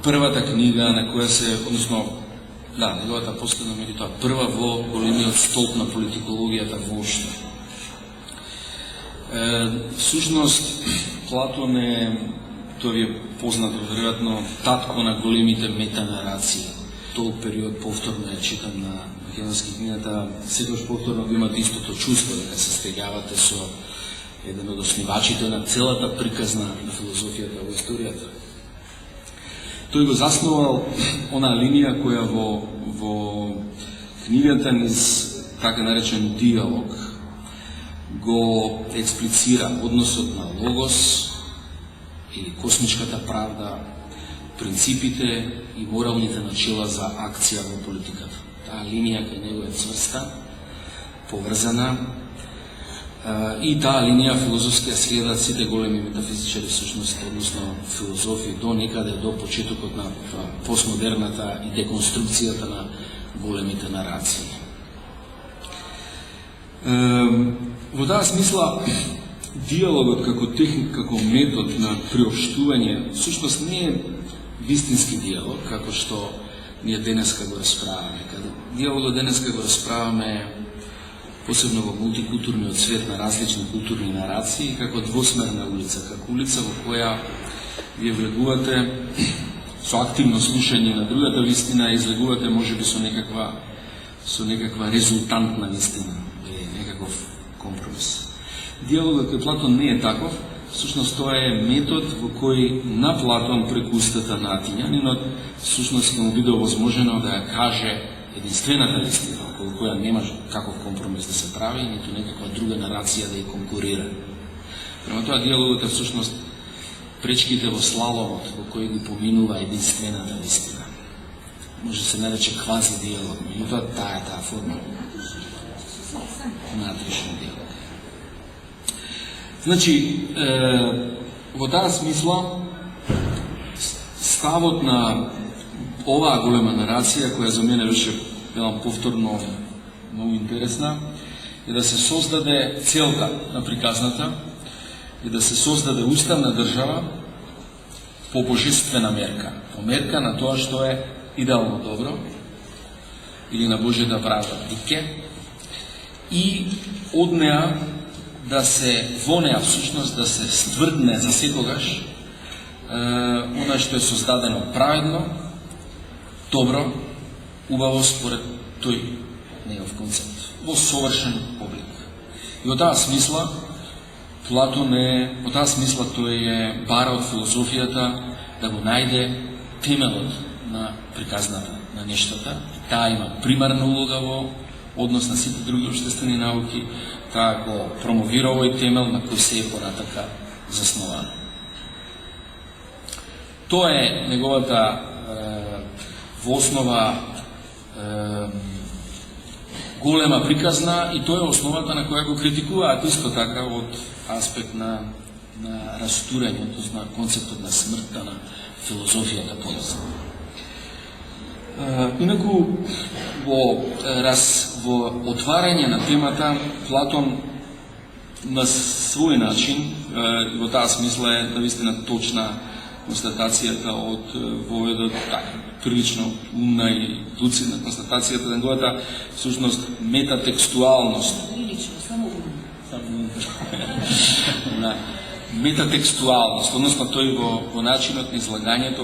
првата книга на која се, односно, неговата последна меѓу тоа, прва во големиот столб на политикологијата воопшто. Всушност, Платон тоа ви е познато, веројатно, татко на големите метанарации. Толк период повторно ја читам на македонски книгата, секојаш повторно го имате истото чувство, дека се стеѓавате со еден од основачите на целата приказна на филозофијата во историјата. Тој го заснувал она линија која во книгата низ така наречен диалог го експлицира односот на логос или космичката правда, принципите и моралните начела за акција во политиката. Таа линија кај него е цврста, поврзана, и таа линија филозофски ја следат сите големи метафизичари, всушност, односно филозофи, до некаде, до почетокот на постмодерната и деконструкцијата на големите нарации. Во таа смисла, диалогот како техника, како метод на приопштување, всушност не е вистински диалог, како што ние денеска го расправаме. Диалогот денеска го расправаме посебно во мултикултурниот свет на различни културни нарации, како двосмерна улица, како улица во која вие влегувате со активно слушање на другата вистина и излегувате можеби со некаква резултантна вистина или некаков компромис. Диалогот кај Платон не е таков, всушност тоа е метод во кој на Платон преку устата на атинјанинот всушност ќе му биде овозможено да ја каже единствената вистина, околу која нема каков компромис да се прави, ниту некаква друга нарација да ја конкурира. Према тоа диалогот е всушност пречките во слаломот во кој ги поминува единствената вистина. Може да се нарече квази диалог, но тоа таа форма на атричен диалог. Значи, во таа смисла, ставот на оваа голема нарација, која за мене беше повторно многу интересна, е да се создаде целта на приказната и да се создаде уставна држава по божествена мерка. По мерка на тоа што е идеално добро или на Божјата правда дике и од неа да се во неа всушност да се стврдне за секогаш она што е создадено праведно, добро, убаво според тој негов концепт, во совршен облик. И во таа смисла тој е бара од филозофијата да го најде темелот на приказната на нештата. Таа има примарна улога во однос на сите други општествени науки, таа го промовира овој темел на кој се е понатака засновано. Тоа е неговата во основа голема приказна и тоа е основата на која го критикуваат исто така од аспект на растурањето, на концептот на смртта на филозофијата полоса. Инаку во отварање на темата Платон на свој начин во таа смисла е навистина точна констатацијата од воведот, прилично умна и луцидна констатацијата на неговата всушност метатекстуалност. Прилично, само умна. Метатекстуалност, односно тој во начинот на излагањето